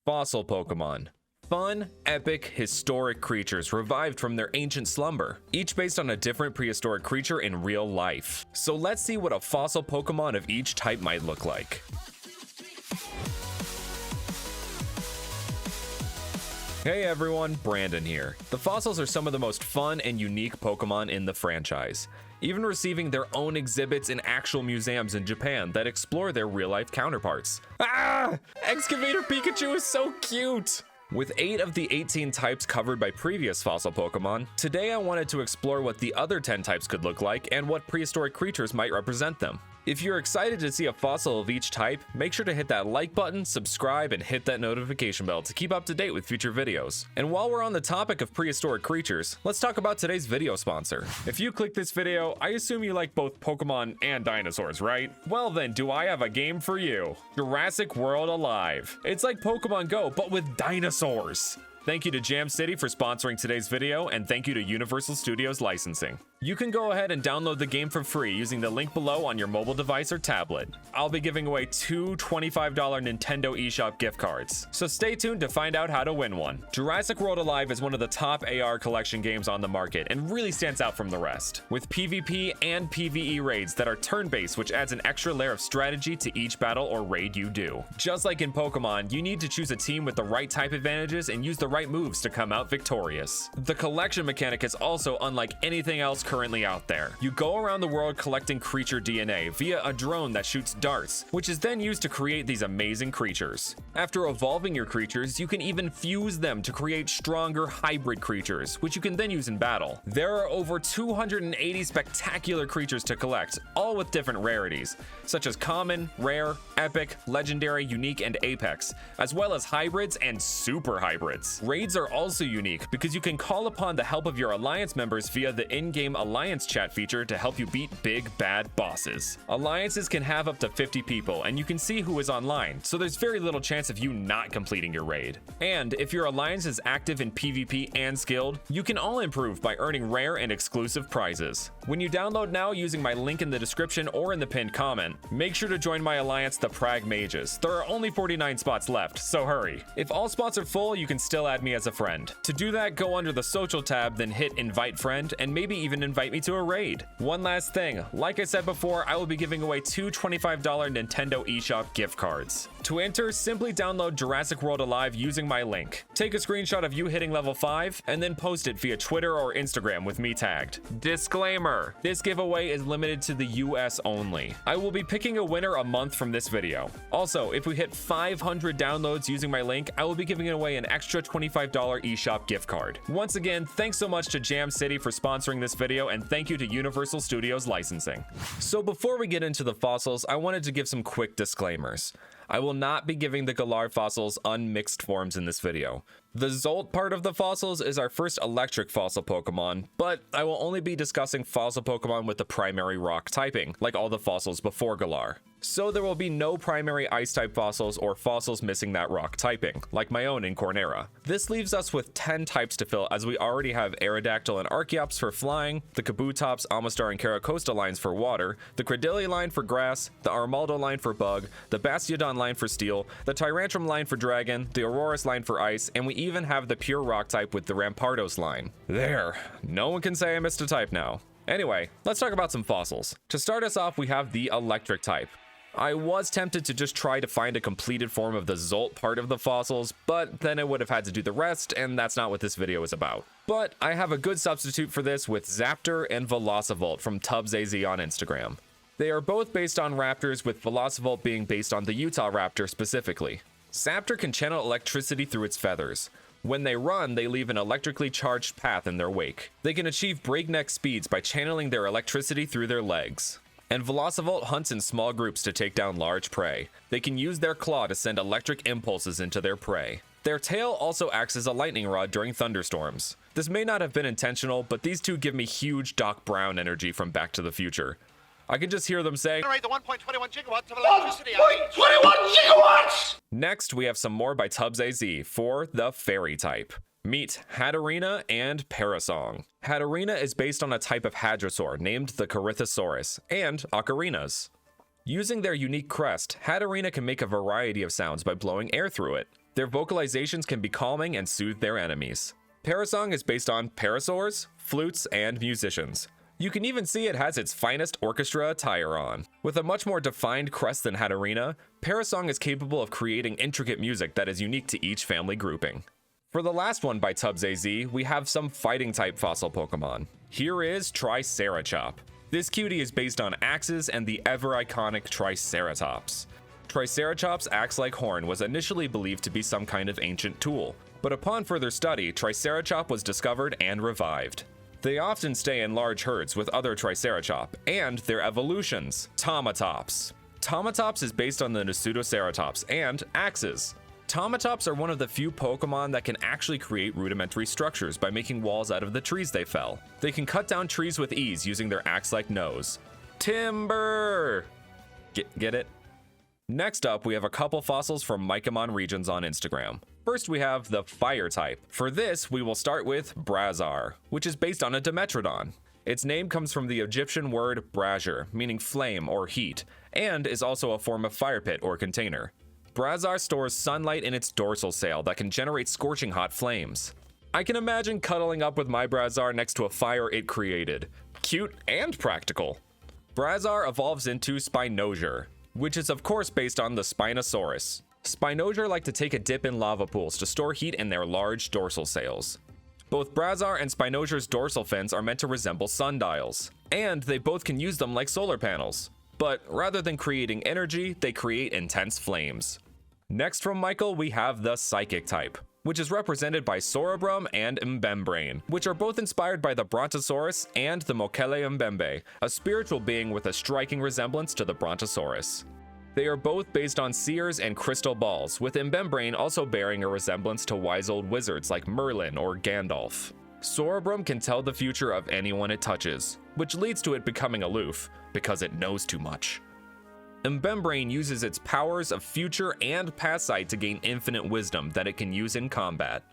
Fossil Pokemon. Fun, epic, historic creatures revived from their ancient slumber, each based on a different prehistoric creature in real life. So let's see what a fossil Pokemon of each type might look like. Hey everyone, Brandon here. The fossils are some of the most fun and unique Pokemon in the franchise, even receiving their own exhibits in actual museums in Japan that explore their real-life counterparts. Ah! Excavator Pikachu is so cute! With 8 of the 18 types covered by previous fossil Pokemon, today I wanted to explore what the other 10 types could look like and what prehistoric creatures might represent them. If you're excited to see a fossil of each type, make sure to hit that like button, subscribe, and hit that notification bell to keep up to date with future videos. And while we're on the topic of prehistoric creatures, let's talk about today's video sponsor. If you click this video, I assume you like both Pokemon and dinosaurs, right? Well then, do I have a game for you? Jurassic World Alive. It's like Pokemon Go, but with dinosaurs. Thank you to GlitchxCity for sponsoring today's video, and thank you to Universal Studios Licensing. You can go ahead and download the game for free using the link below on your mobile device or tablet. I'll be giving away 2 $25 Nintendo eShop gift cards, so stay tuned to find out how to win one. Jurassic World Alive is one of the top AR collection games on the market and really stands out from the rest, with PvP and PvE raids that are turn-based, which adds an extra layer of strategy to each battle or raid you do. Just like in Pokemon, you need to choose a team with the right type advantages and use the right moves to come out victorious. The collection mechanic is also unlike anything else currently out there. You go around the world collecting creature DNA via a drone that shoots darts, which is then used to create these amazing creatures. After evolving your creatures, you can even fuse them to create stronger hybrid creatures, which you can then use in battle. There are over 280 spectacular creatures to collect, all with different rarities, such as common, rare, epic, legendary, unique, and apex, as well as hybrids and super hybrids. Raids are also unique because you can call upon the help of your alliance members via the in-game alliance chat feature to help you beat big bad bosses. Alliances can have up to 50 people, and you can see who is online, so there's very little chance of you not completing your raid. And if your alliance is active in PvP and skilled, you can all improve by earning rare and exclusive prizes. When you download now using my link in the description or in the pinned comment, make sure to join my alliance, the PragMagik. There are only 49 spots left, so hurry. If all spots are full, you can still add me as a friend. To do that, go under the social tab, then hit invite friend, and maybe even invite me to a raid. One last thing, like I said before, I will be giving away 2 $25 Nintendo eShop gift cards. To enter, simply download Jurassic World Alive using my link. Take a screenshot of you hitting level 5, and then post it via Twitter or Instagram with me tagged. Disclaimer, this giveaway is limited to the US only. I will be picking a winner a month from this video. Also, if we hit 500 downloads using my link, I will be giving away an extra $25 eShop gift card. Once again, thanks so much to GlitchxCity for sponsoring this video, and thank you to Universal Studios Licensing. So before we get into the fossils, I wanted to give some quick disclaimers. I will not be giving the Galar fossils unmixed forms in this video. The Zolt part of the fossils is our first electric fossil Pokemon, but I will only be discussing fossil Pokemon with the primary rock typing, like all the fossils before Galar. So there will be no primary ice-type fossils or fossils missing that rock typing, like my own in Cornera. This leaves us with 10 types to fill, as we already have Aerodactyl and Archeops for flying, the Kabutops, Amistar, and Caracosta lines for water, the Credilli line for grass, the Armaldo line for bug, the Bastiodon line for steel, the Tyrantrum line for dragon, the Aurorus line for ice, and we even have the pure rock type with the Rampardos line. There, no one can say I missed a type now. Anyway, let's talk about some fossils. To start us off, we have the electric type. I was tempted to just try to find a completed form of the Zolt part of the fossils, but then I would have had to do the rest, and that's not what this video is about. But I have a good substitute for this with Zaptor and Velocivolt from TubsAZ on Instagram. They are both based on raptors, with Velocivolt being based on the Utah raptor specifically. Zaptor can channel electricity through its feathers. When they run, they leave an electrically charged path in their wake. They can achieve breakneck speeds by channeling their electricity through their legs. And Velocivolt hunts in small groups to take down large prey. They can use their claw to send electric impulses into their prey. Their tail also acts as a lightning rod during thunderstorms. This may not have been intentional, but these two give me huge Doc Brown energy from Back to the Future. I can just hear them say, "Generate the 1.21 gigawatts of electricity." 1.21 gigawatts! Next, we have some more by TubsAZ for the fairy type. Meet Hatterena and Parasong. Hatterena is based on a type of hadrosaur named the Corythosaurus and ocarinas. Using their unique crest, Hatterena can make a variety of sounds by blowing air through it. Their vocalizations can be calming and soothe their enemies. Parasong is based on parasaurs, flutes, and musicians. You can even see it has its finest orchestra attire on. With a much more defined crest than Hatterena, Parasong is capable of creating intricate music that is unique to each family grouping. For the last one by Tubbs AZ, we have some fighting-type fossil Pokemon. Here is Tricera Chop. This cutie is based on axes and the ever-iconic Triceratops. Triceratop's axe-like horn was initially believed to be some kind of ancient tool, but upon further study, Tricera Chop was discovered and revived. They often stay in large herds with other Tricerachop, and their evolutions, Tomatops. Tomatops is based on the Pseudoceratops and axes. Tomatops are one of the few Pokemon that can actually create rudimentary structures by making walls out of the trees they fell. They can cut down trees with ease using their axe-like nose. Timber! Get it? Next up, we have a couple fossils from Mycomon regions on Instagram. First, we have the fire type. For this, we will start with Brazar, which is based on a Dimetrodon. Its name comes from the Egyptian word Brazar, meaning flame or heat, and is also a form of fire pit or container. Brazar stores sunlight in its dorsal sail that can generate scorching hot flames. I can imagine cuddling up with my Brazar next to a fire it created. Cute and practical. Brazar evolves into Spinosaur, which is of course based on the Spinosaurus. Spinosaur like to take a dip in lava pools to store heat in their large dorsal sails. Both Brazar and Spinosaur's dorsal fins are meant to resemble sundials, and they both can use them like solar panels. But rather than creating energy, they create intense flames. Next from Michael, we have the Psychic type, which is represented by Sorabrum and Mbembrain, which are both inspired by the Brontosaurus and the Mokele Mbembe, a spiritual being with a striking resemblance to the Brontosaurus. They are both based on seers and crystal balls, with Mbembrain also bearing a resemblance to wise old wizards like Merlin or Gandalf. Sorabrum can tell the future of anyone it touches, which leads to it becoming aloof, because it knows too much. Mbembrain uses its powers of future and past sight to gain infinite wisdom that it can use in combat.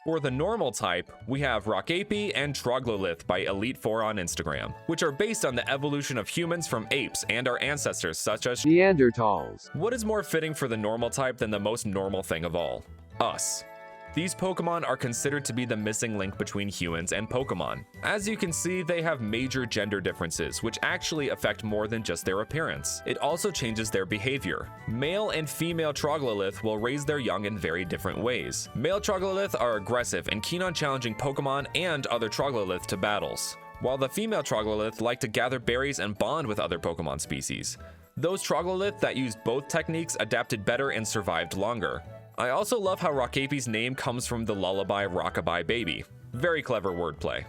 For the normal type, we have Rockapi and Troglolith by Elite 4 on Instagram, which are based on the evolution of humans from apes and our ancestors such as Neanderthals. What is more fitting for the normal type than the most normal thing of all? Us. These Pokemon are considered to be the missing link between humans and Pokemon. As you can see, they have major gender differences, which actually affect more than just their appearance. It also changes their behavior. Male and female Troglolith will raise their young in very different ways. Male Troglolith are aggressive and keen on challenging Pokemon and other Troglolith to battles, while the female Troglolith like to gather berries and bond with other Pokemon species. Those Troglolith that used both techniques adapted better and survived longer. I also love how Rockapi's name comes from the lullaby Rockabye Baby. Very clever wordplay.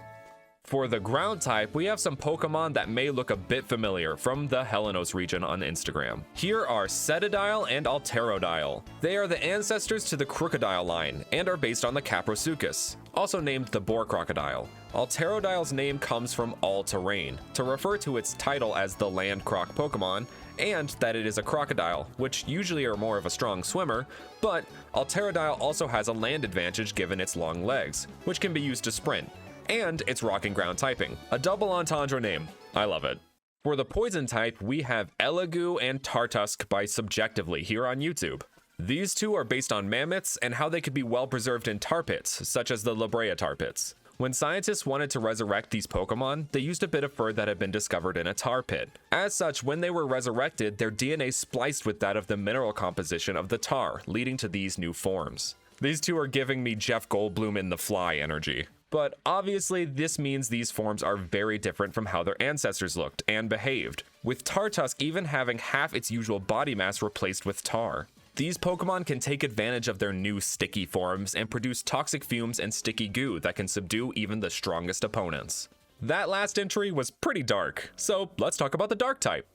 For the ground type, we have some Pokemon that may look a bit familiar from the Helenos region on Instagram. Here are Cedadile and Alterodial. They are the ancestors to the Crocodile line and are based on the Caprosuchus, also named the Boar Crocodile. Alterodial's name comes from all-terrain, to refer to its title as the Land Croc Pokemon, and that it is a crocodile, which usually are more of a strong swimmer, but Alterodial also has a land advantage given its long legs, which can be used to sprint, and its rock and ground typing. A double entendre name. I love it. For the poison type, we have Elegu and Tartusk by Subjectively here on YouTube. These two are based on mammoths and how they could be well preserved in tar pits, such as the La Brea tar pits. When scientists wanted to resurrect these Pokemon, they used a bit of fur that had been discovered in a tar pit. As such, when they were resurrected, their DNA spliced with that of the mineral composition of the tar, leading to these new forms. These two are giving me Jeff Goldblum in The Fly energy. But obviously, this means these forms are very different from how their ancestors looked and behaved, with Tartusk even having half its usual body mass replaced with tar. These Pokemon can take advantage of their new sticky forms and produce toxic fumes and sticky goo that can subdue even the strongest opponents. That last entry was pretty dark, so let's talk about the dark type.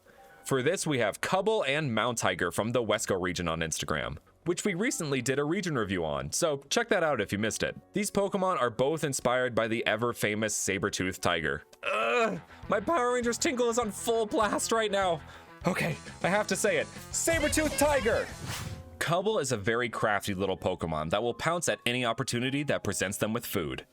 For this, we have Cubble and Mount Tiger from the Wesco region on Instagram, which we recently did a region review on, so check that out if you missed it. These Pokemon are both inspired by the ever-famous saber-toothed tiger. Ugh, my Power Rangers tingle is on full blast right now. Okay, I have to say it. Saber-toothed tiger! Cubble is a very crafty little Pokemon that will pounce at any opportunity that presents them with food.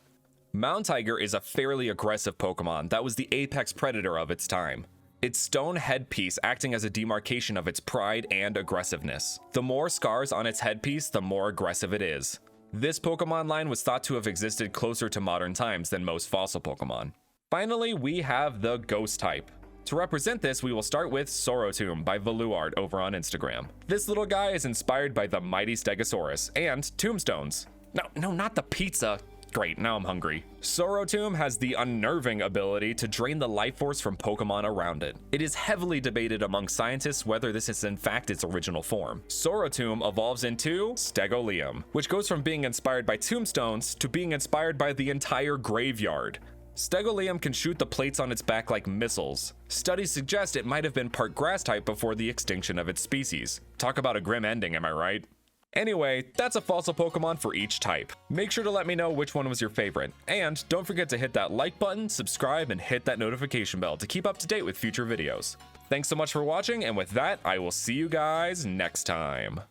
Mount Tiger is a fairly aggressive Pokemon that was the apex predator of its time. its stone headpiece acting as a demarcation of its pride and aggressiveness. The more scars on its headpiece, the more aggressive it is. This Pokemon line was thought to have existed closer to modern times than most fossil Pokemon. Finally, we have the Ghost type. To represent this, we will start with Sorotomb by Valuart over on Instagram. This little guy is inspired by the mighty Stegosaurus and tombstones. No, not the pizza. Great, now I'm hungry. Sorotomb has the unnerving ability to drain the life force from Pokemon around it. It is heavily debated among scientists whether this is in fact its original form. Sorotomb evolves into Stegoleum, which goes from being inspired by tombstones to being inspired by the entire graveyard. Stegoleum can shoot the plates on its back like missiles. Studies suggest it might have been part grass type before the extinction of its species. Talk about a grim ending, am I right? Anyway, that's a fossil Pokemon for each type. Make sure to let me know which one was your favorite. And don't forget to hit that like button, subscribe, and hit that notification bell to keep up to date with future videos. Thanks so much for watching, and with that, I will see you guys next time.